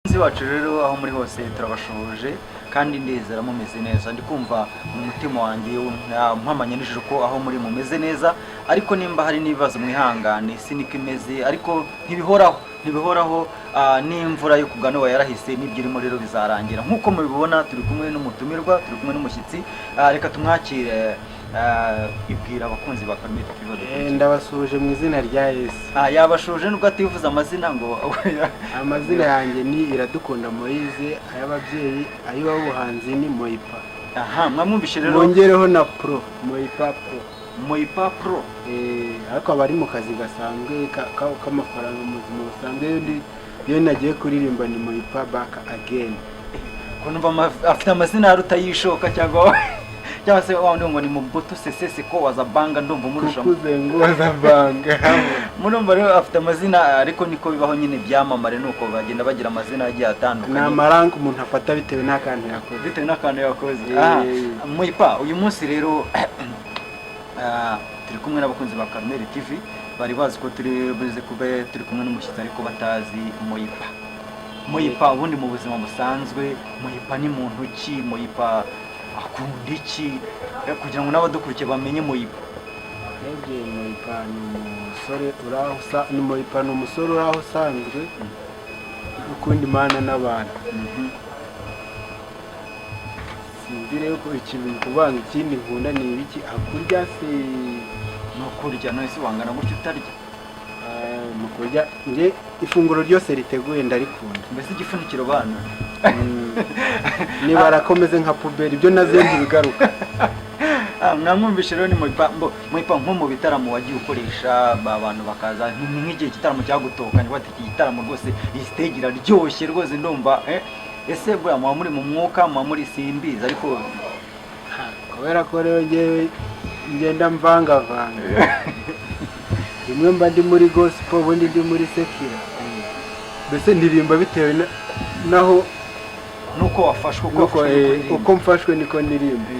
Wacu rero aho muri hose turabashuje kandi ndizera mumeze neza ndi kumva mu mutima wanjye mpamanye nijoro ko aho muri mumeze neza ariko nimba hari nibazo mwihangane siniko imeze ariko ntibihoraho n'imvura yo kugano yarahise n'ibyirimo rero bizarangira nkuko mubibona turi kumwe n'umutumirwa turi kumwe n'umushyitsi reka tumwakire ibwira abakunzi ba Karmel TV ndabasuje mu izina rya Yesu. Yabashuje nubwo ativuza amazina ngo amazina yanjye ni Iradukunda Moise, ay'ababyeyi ay'ubuhanzi ni Moipa. Mwamwumvishe rero bongereho na Pro Moipa Pro ariko abari mu kazi gasanzwe k'amafaranga mu buzima busanzwe iyo nagiye kuririmba ni Moipa back again. Kunumva afite amazina arutayishoka cyangwa se wandi ngo ni Mobutu Sese Seko wazabanga ndumva murusha kuzengo wazabanga murumva rero afite amazina ariko niko bibaho nyine byamamare nuko bagenda bagira amazina agiye atandukanye n'amarango umuntu afata bitewe n'akantu yakoze Moipa uyu munsi rero turi kumwe n'abakunzi ba Karmel TV bari bazi ko turi kumwe n'umushyitsi ariko batazi Moipa ubundi mu buzima busanzwe Moipa ni muntu ki Moipa akunda iki kugira ngo n'abadukurikiye bamenye Moipa. Moipa ni umusore uraho usanzwe ukunda Imana n'abantu. Sinzire ko ikintu kubanga ikindi nkunda ni ibiki akurya se no kurya no isi wangana gutyo utarya mu kurya nge ifunguro ryose riteguye ndarikunda mbese igifunikiro bana niba arakomeze nka puberi ibyo nazendi bigaruka. Mwamwumvishe rero ni Moipa nko mu bitaramo wagiye ukoresha abantu bakaza nk'igihe igitaramo cyagutokanye bati iki gitaramo rwose iyi stage iraryoshye rwose ndumva ese bwa muri mu mwuka muri simbiza ariko kubera ko rero ngewe ngenda mvangavanga rimwe mba ndi muri gospel ubundi ndi muri sekira mbese ndirimba bitewe naho nuko wafashwe uko mfashwe niko ndirimba.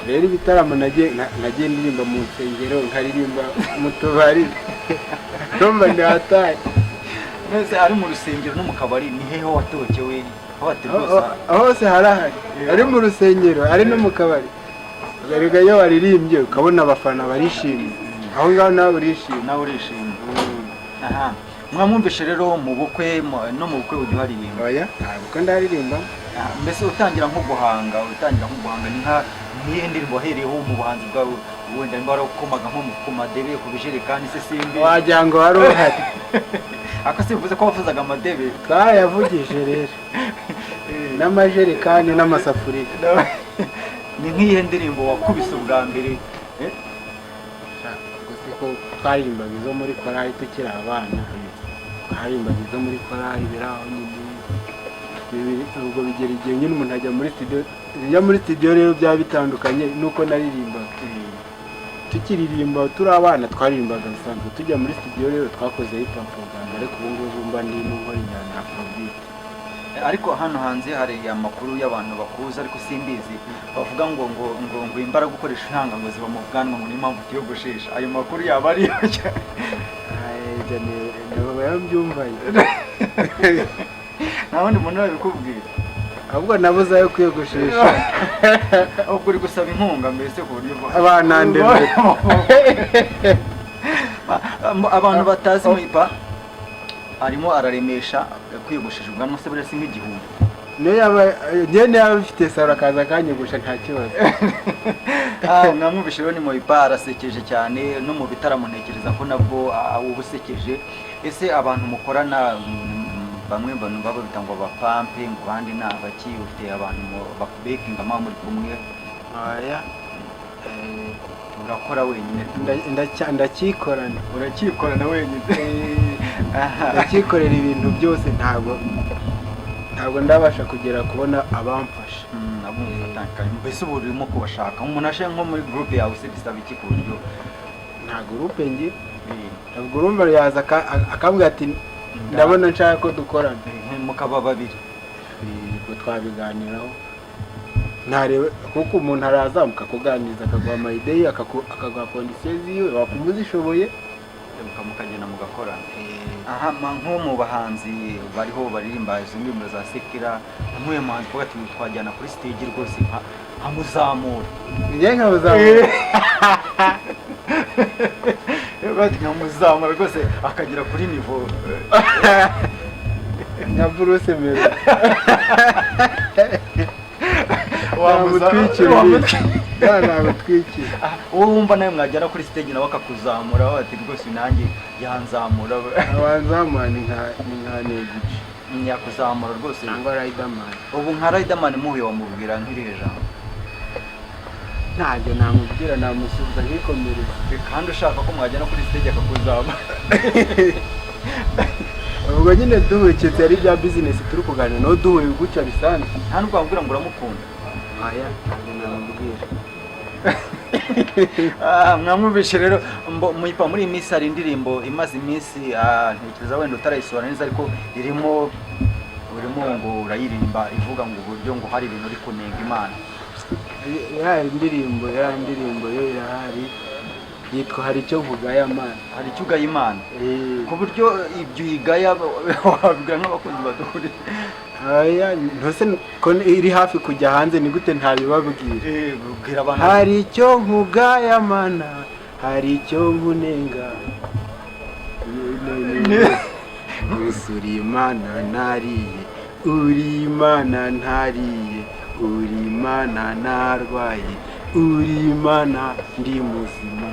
Rero ibitaramo nagiye ndirimba mu nsengero nkaririmba mu tubari ndumva ndataye nese ari mu rusengero no mu kabari ni hehe watokewe hose harahari ari mu rusengero ari no mu kabari garega iyo waririmbye ukabona abafana barishimye aho ngaho nawe urishimye. Mwamwumvishe rero mu bukwe no mu bukwe ujya uharirimba? Oya ntabwo ndaririmba. Mbese utangira nko guhanga ni nk'iyo ndirimbo wahereyeho mu buhanzi bwawe wenda niba ukomaga nko ku madebe ku bijerekani se simbi wagira ngo wari uhari akase bivuze ko wavuzaga amadebe twayavugije rero n'amajerekani n'amasafuriya ni nk'iyo ndirimbo wakubise ubwa mbere ko twaririmbaga izo muri korali tukiri abana twaririmbaga izo muri korali biraho nyine ubwo bigera igihe nyine umuntu ajya muri studio rero byaba bitandukanye nuko naririmbaga tukiririmba turi abana twaririmbaga bisanzwe tujya muri studio rero twakoze hip hop program ariko ubu ngubu mba ndimo nkora injyana ya Afrobeat. Ariko hano hanze hari amakuru y'abantu bakuza ariko simbizi bavuga ngo imbaraga gukoresha ihanga ngo ziba mu bwanwa ngo n'impamvu tuyogoshesha ayo makuru yaba ari yo yabyumvaye nta wundi muntu wabikubwira ahubwo nabuze ayo kwiyogoshesha ahubwo uri gusaba inkunga mbese ku buryo abanandembe abantu batazi Moipa arimo araremesha kwiyogoshesha ubwanwa se buri nk'igihumbi niyo yaba bifite saro akaza akanyogosha nta kibazo. Mwamwumvishe rero ni Moipa arasekeje cyane no mu bitaramo ntekereza ko nabwo ubusekeje. Ese abantu mukorana bamwe baba bitangwa abapampe ngo bandi ni abaki ufite abantu bakubekinga muri kumwe? Oya urakora wenyine urakikorana wenyine ndakikorera ibintu byose ntabwo ndabasha kugera kubona abamfasha mbese ubu urimo kubashaka umuntu ashe nko muri groupe yawe se bisaba iki ku buryo nta groupe ngira ntabwo urumva yaza akambwira ati ndabona nshaka ko dukorana mukaba babiri ubwo twabiganiraho ntarebe kuko umuntu araza mukakuganiriza akaguha amayideye akaguha kondisiyo ziwe wakumva uzishoboye mukagenda mugakorana. aha nko mu bahanzi bariho baririmba izo ndirimbo za sekira nk'uyu muhanzi uvuga ati twajyana kuri stage rwose nkamuzamura njye nkabuzamura bati nkamuzamura rwose akagera kuri nivo nka Bruce Melody wamutwikira uwo wumva nawe mwajyana kuri stage nawe akakuzamura bati rwose nanjye yanzamura wanzamura ni nka Negici yakuzamura rwose cyangwa Riderman. ubu nka Riderman muhuye wamubwira nk'irihe jambo? ntabyo namubwira, namusubiza nkikomereza. kandi ushaka ko mwajyana kuri stage akakuzamura ubwo nyine duhukitse ari bya business turi kuganira no duhuye gutya bisanzwe, nta nubwo wambwira ngo uramukunda. aya ntabwo namubwira. mwamwumvishe rero muyipa muri iyi minsi hari indirimbo imaze iminsi ntekereza wenda utarayisobanura neza ariko irimo ngo urayirimba ivuga ngo uburyo ngo hari ibintu uri kunenga Imana. ya indirimbo yo irahari yitwa hari icyo nkugaya Mana. hari icyo ugaya Imana ku buryo ibyo uyigaya wabwira nk'abakunzi badukuri. aya ntose ko iri hafi kujya hanze ni gute ntabibabwira. bwira abantu hari icyo nkugaya Mana, hari icyo nkunenga, uri Imana ntariye, uri Imana ntariye, uri Imana narwaye, uri Imana ndi muzima.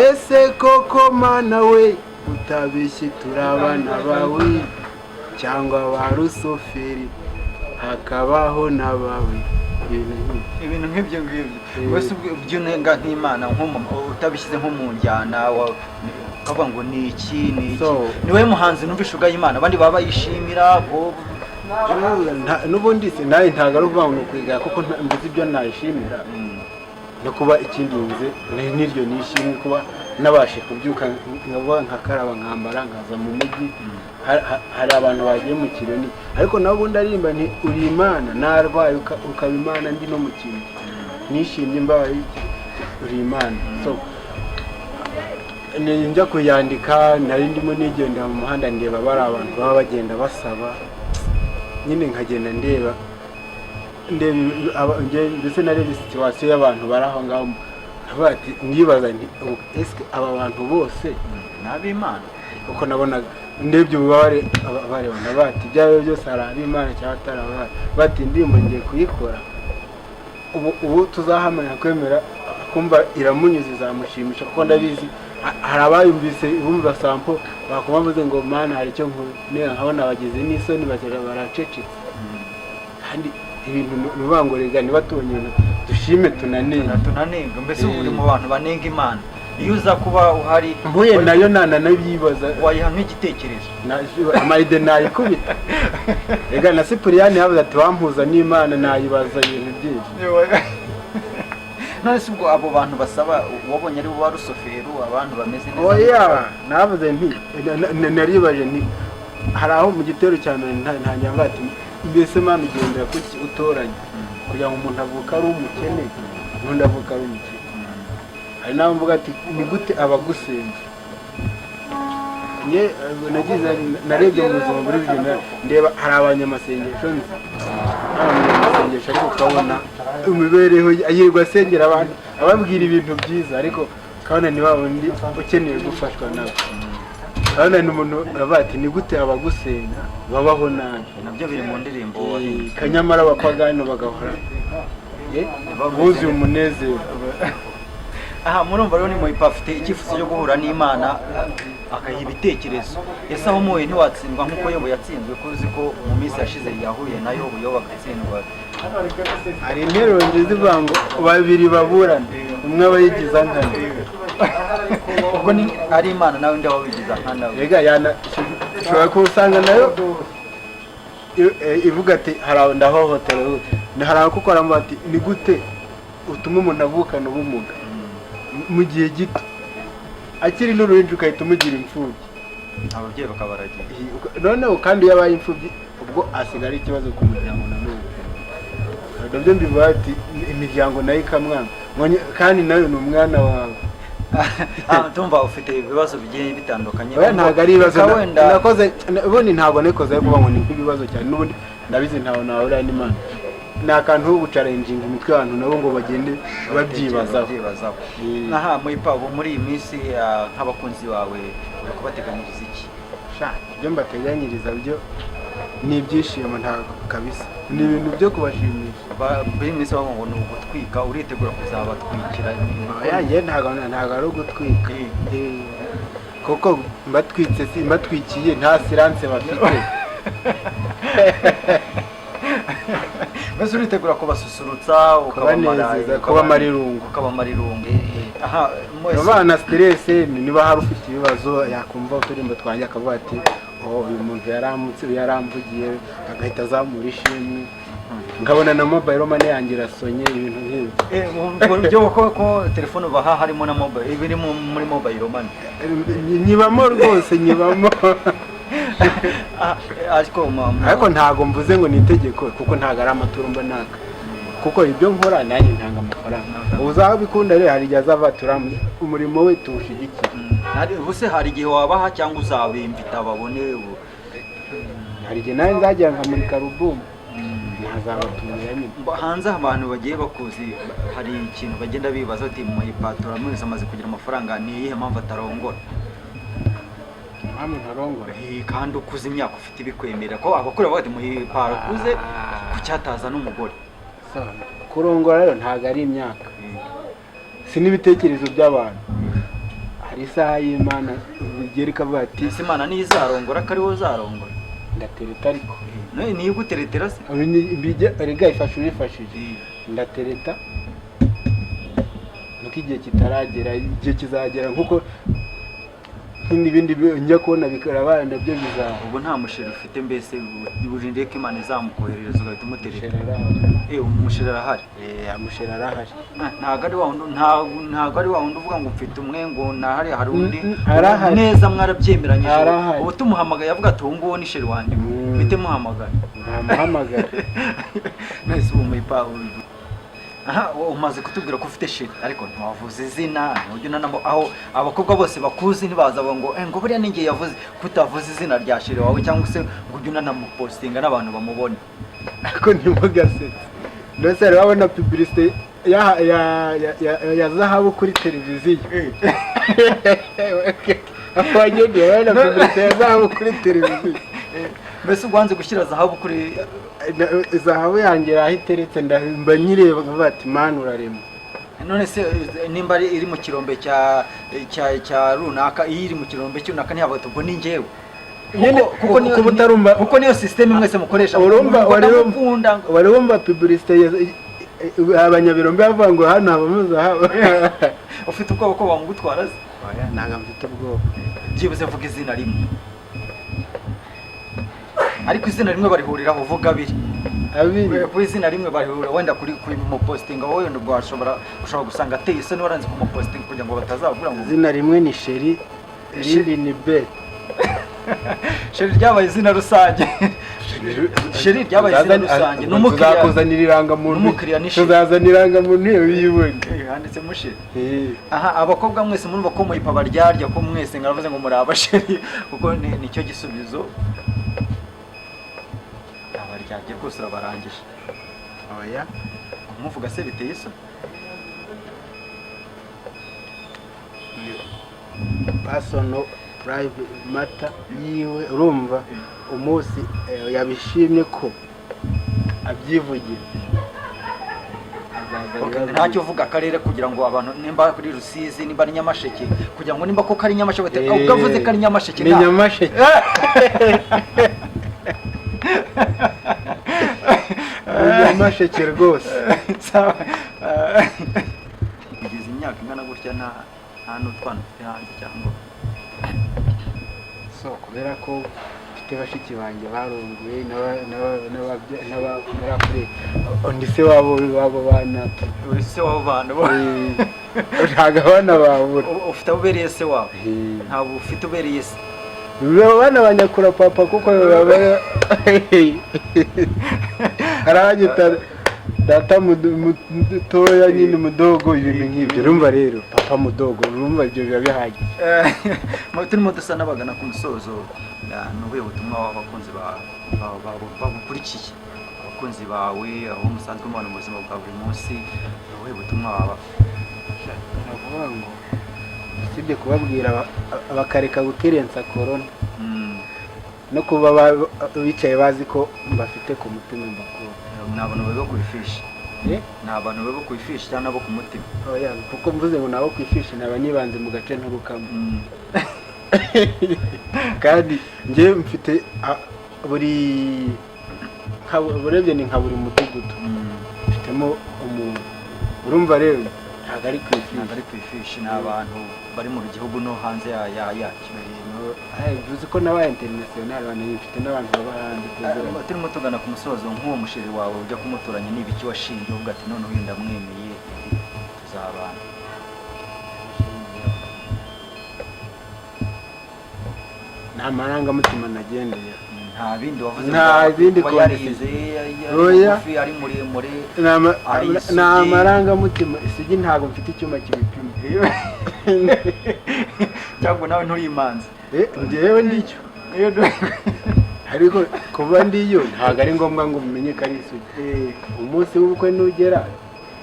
ese koko Mana we utabeshye turabana bawe cyangwa ba Rusoferi hakabaho n'abawe. ibintu nk'ibyo ngibyo wese by'unenga nk'Imana utabishyize nko mu njyana ukavuga ngo ni iki ni wowe muhanzi numvishe ugaya Imana abandi baba bayishimira n'ubundi se nawe ntabwo ari ukuvuga ngo kwigaya kuko mbizi ibyo nayishimira no kuba ikindinze n'iryo nishimye kuba nabashe kubyuka nkakaraba nkambara nkaza mu mujyi. hari abantu bagiye mu kironi ariko nawe ubundi aririmba nti uri Imana narwaye ukaba Imana ndi no mu kintu nishimye mbaye uri Imana. so njya kuyandika nari ndimo nigendera mu muhanda ndeba bari abantu baba bagenda basaba nyine nkagenda ndeba mbese narebye situation y'abantu bari aho ngaho bati ndibaza nti ese aba bantu bose n'ab'Imana uko nabonaga ndebye ububare barebana bati ibyawe byose hari ab'Imana cyangwa atarabahari bati ndimo ngiye kuyikora ubu tuzahamanya kwemera kumva iramunyuze izamushimisha kuko ndabizi hari abayumvise bumva sample bakoma bavuze ngo Mana hari icyo nkunenga nkabona bagize n'isoni baracecetse kandi ibintu nubangorega niba tubonye dushime tunanenga mbese uri mu bantu banenga Imana. iyo uza kuba uhari mpuye nayo nabyibaza wayiha nk'igitekerezo amayide nayikubita ega na Sipuriyani yavuze ati wampuza n'Imana nayibaza ibintu byinshi. none se ubwo abo bantu basaba wabonye ari bo ba Rusofero abantu bameze neza? oya navuze nti naribaje nti hari aho mu gitero cya mbere nta nyanga ati mbese Mana ugendera kuki utoranye kugira ngo umuntu avuka ari umukene n'undi avuka ari umukene. hari nawe mvuga ati ni gute abagusenga narebye mu buzima muri byo ndeba hari abanyamasengesho ariko ukabona imibereho yirirwa asengera abantu ababwira ibintu byiza ariko kabona ni wa wundi ukeneye gufashwa nabo. kabona ni umuntu aravuga ati ni gute abagusenga babaho nabi. nabyo biri mu ndirimbo kanyamara abapagani bagahora buzuye umunezero. aha murumva rero ni Muhipa afite icyifuzo cyo guhura n'Imana akayiha ibitekerezo. ese aho muhuye ntiwatsindwa nk'uko Yobu yatsinzwe ko uzi ko mu minsi yashize yahuye na Yobu agatsindwa? hari interuro zivuga ngo babiri baburana umwe aba yigiza nkana. ubwo ni ari Imana nawe ndaho wigiza nkana. rega ushobora kusanga nayo ivuga ati hari ndahohotera hari kuko aramuha ati ni gute utuma umuntu avukana ubumuga mu gihe gito akiri n'uruhinja ukahita umugira imfubyi ababyeyi bakabaragira. noneho kandi iyo abaye imfubyi ubwo asigara ikibazo ku muryango nanone. nabyo mbivuga ati imiryango nayo ikamwana kandi nayo ni umwana wawe tumva ufite ibibazo bigiye bitandukanye. Oya ntabwo ari ibibazo wenda nakoze ubundi ntabwo nikoze kuba ngo ni ibibazo cyane n'ubundi ndabizi ntawe nahura n'Imana ni akantu ho gucarenjinga imitwe y'abantu nabo ngo bagende babyibazaho. Aha Muyipa ubu muri iyi minsi nk'abakunzi bawe uri kubateganyiriza iki? Ibyo mbateganyiriza byo ni ibyishimo ntabwo kabisa, ni ibintu byo kubashimisha. Buri minsi baba ngo ni ugutwika, uritegura kuzabatwikira? Oya ntabwo ari ugutwika kuko mbatwitse si mbatwikiye nta silence bafite. Mbese uritegura kubasusurutsa ukabamara irungu. Aha abana stress niba hari ufite ibibazo yakumva uturimbo twanjye akavuga ati uyu muntu yaramvugiye agahita azamura ishimwe, nkabona na mobile money yanjye irasonye ibintu nk'ibyo. Byo ko telefone baha harimo na mobile ibiri muri mobile money nyibamo rwose nyibamo. Ariko ntago mvuze ngo ni itegeko kuko ntago ari amaturumba naka, kuko ibyo nkora nanjye ntanga amafaranga. Uzabikunda rero hari igihe azavatura umurimo we tuwushyigikiye. Ubuse hari igihe wabaha cyangwa uzabimbita babone? Hari igihe nawe nzajya nkamurika alubumu ntazabatumira nyine. Hanze abantu bagiye bakuzi hari ikintu bagenda bibaza ati Muyipa mwese amaze kugira amafaranga ni iyihe mpamvu atarongora? Ntarongora kandi ukuze imyaka ufite ibikwemera ko abakora bati Muyipa ukuze kucyataza n'umugore. Kurongora rero ntago ari imyaka, si n'ibitekerezo by'abantu. Hari isaha y'Imana bigera ikavuga ati ese Imana ni izarongora ko ari wowe uzarongora? Ndatereta ariko niyo guteretera se erega ifasha urifashije. Ndatereta nuko igihe kitaragera, igihe kizagera nkuko n'ibindi njya kubona bikaraba nabyo bizaba. Ubu nta musheri ufite mbese uburindiye ko Imana izamukoherereza ugahita umutereta? Umusheri arahari. Umusheri arahari. Ntabwo ari wa wundi uvuga ngo mfite umwe ngo nahari hari undi neza mwarabyemeranyije. Ubu tumuhamagaye avuga ati uwo nguwo ni sheri wanjye bite muhamagara? Ntamuhamagara. Nese ubu Muyipa aha umaze kutubwira ko ufite sheri ariko ntiwavuze izina n'ujya unanamo aho abakobwa bose bakuzi ntibaza ngo buriya ninjye yavuze kutavuze izina rya sheri wawe cyangwa se ngo ujye unanamupostinga n'abantu bamubone. Ariko ntimugasetse ndetse rero wabona publicité ya zahabu kuri televiziyo. Abanyene wabona publicité ya zahabu kuri televiziyo. Mbese ubanze gushyira zahabu kuri zahabu yanjye ahiteretse ndahimba nyireba bati Mana urarema. None se nimba iri mu kirombe cya runaka iri mu kirombe cy'unaka ntiyavuga ubwo ni njyewe kuko niyo system mwese mukoresha. Wari wumva publicité abanyabirombe bavuga ngo hano habamuza haba. Ufite ubwoba ko bamugutwara se? Oya ntago mfite ubwoba. Byibuze vuga izina rimwe. Ariko izina rimwe barihuriraho uvuga abiri. Ku izina rimwe barihurira wenda kuri mu posting wowe wenda ubwo ushobora gusanga ateye se n'waranze ku posting kugira ngo batazabura ngo izina rimwe ni Sheri, irindi ni B. Sheri ryabaye izina rusange. Sheri ryabaye izina rusange n'umukiriya tuzakuzanira irangamuntu. Tuzazanira irangamuntu yibone. Handitse mu Sheri. Aha abakobwa mwese murumva ko Muyipa baryarya ko mwese ngaravuze ngo muri abasheri kuko nicyo gisubizo. Abaryarya rwose urabarangije. Oya kumuvuga se biteye isoni. Personal private matter yiwe urumva umunsi yabishimye ko abyivugira. Ntacyo uvuga akarere kugira ngo abantu nimba kuri Rusizi nimba ni Nyamasheke kugira ngo nimba ko kari Nyamasheke ukavuze kari Nyamasheke ni Nyamasheke. Nyamasheke rwose. Ugeze imyaka ingana gutya nta n'utwana ufite hanze cyangwa so kubera ko mfite bashiki banjye barongoye n'abakure undi se wabo bana uri se wabo bana ntago abana babura. Ufite ubereye se wabo? Ntabwo ufite ubereye se? Bana banyakura papa kuko baba aranyita data mutoya nyine mudogo ibintu nk'ibyo urumva rero papa mudogo urumva ibyo biba bihagije. turimo dusa n'abagana ku musozo, ni ubuhe butumwa w'abakunzi bagukurikiye, abakunzi bawe aho musanzwe mubana mu buzima bwa buri munsi, ni ubuhe butumwa waba? Navuga ngo usibye kubabwira bakareka gukerensa korona no kuba bicaye bazi ko mbafite ku mutima mbakuru. Ni abantu baba ku ifishi, ni abantu baba ku ifishi cyangwa abo ku mutima? Oya, kuko mvuze ngo nabo ku ifishi naba nibanze mu gace nturukamo. Kandi njye mfite urebye ni nka buri mudugudu mfitemo umuntu, urumva rero ntabwo ari ku ifishi, ni abantu bari mu gihugu no hanze yacyo. Bivuze ko n'aba international mfite n'abantu baba hanze. Turimo tugana ku musozo, nk'uwo musheri wawe ujya kumuturanya n'ibiki washingiye uvuga ati none uyu ndamwemeye tuzabana? Nta marangamutima nagendeye, nta bindi wavuze, nta bindi ko yarize ari muremure, nta marangamutima. Isugi ntabwo mfite icyuma kibipima cyangwa nawe nturi imanzi. Njyewe ndicyo, ariko kuba ndiyo ntabwo ari ngombwa ngo umenye ko ari isugi. Umunsi w'ubukwe nugera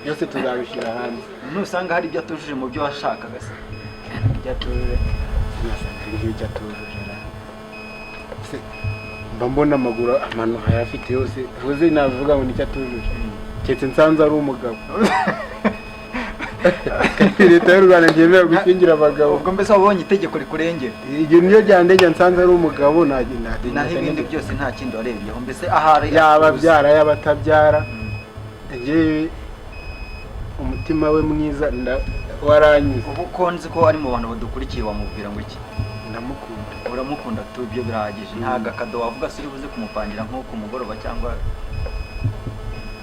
byose tuzabishyira hanze. Nusanga hari ibyo atujuje mu byo washakaga se? Ibyo atujuje sinasanga ibyo atujuje, mba mbona amaguru amano ayafite yose, uzi navuga ngo nicyo atujuje keretse nsanze ari umugabo. Leta y'u Rwanda ntiyemewe gushyingira abagabo. Ubwo mbese wabonye itegeko rikurengera? Iryo niyo ryandege nsanze ari umugabo, nagenda naho ibindi byose nta kindi warebyeho. Mbese ahari yaba abyara yaba atabyara, njyewe umutima we mwiza waranyuze. ubu ko nzi ko ari mu bantu badukurikiye wamubwira ngo iki? Ndamukunda. Uramukunda tu, ibyo birahagije. Nta gakado wavuga se uri buze kumupangira nko ku mugoroba cyangwa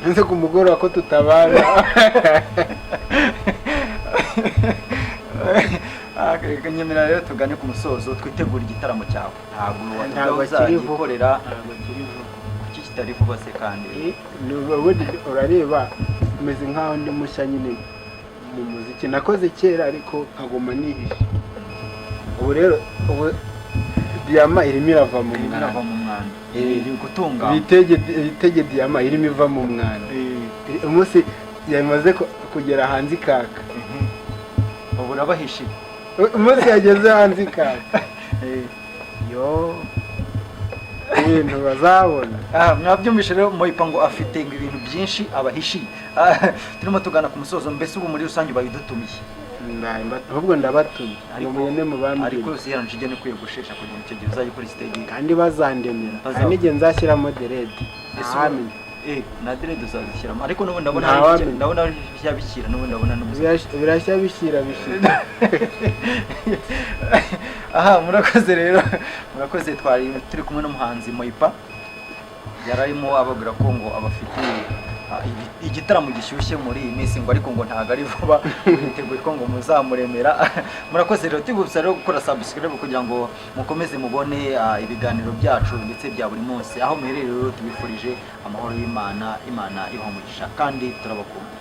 nze ku mugoroba ko tutabana? Nyemera rero tugane ku musozo, twitegura igitaramo cyawe. Ntabwo uzagikorera, kuki kitari vuba se? Kandi urareba umeze nk'aho ndi mushya nyine mu muziki, nakoze kera ariko nkaguma nihishe. Ubu rero diyama irimo irava mu mwanda, iri gutungana. Bitege diyama irimo iva mu mwanda. Umunsi yamaze kugera hanze ikaka, ubu urabahishije. Umunsi yageze hanze ikaka, yo ibintu bazabona. Mwabyumvishe rero, Moipa ngo afite ibintu byinshi abahishi. Turimo tugana ku musozo, mbese ubu muri rusange babidutumiye? Ahubwo ndabatumye mu bandi, ariko yose yaranje igene kwiye gushesha kugira icyo gihe uzajya kuri stage kandi bazandemera. Hari n'igihe nzashyiramo derede. Na derede uzazishyiramo, ariko n'ubu ndabona byabishyira, n'ubu ndabona birashya bishyira. Murakoze rero, murakoze. Twari turi kumwe n'umuhanzi Moipa, yararimo ababwira ko ngo abafitiye igitaramo gishyushye muri iyi minsi, ngo ariko ngo ntago ari vuba, biteguye ko ngo muzamuremera. Murakoze rero, tubibutsa rero gukora subscribe kugira ngo mukomeze mubone ibiganiro byacu ndetse bya buri munsi. Aho muherereye rero tubifurije amahoro y'Imana, Imana ibaha umugisha kandi turabakunda.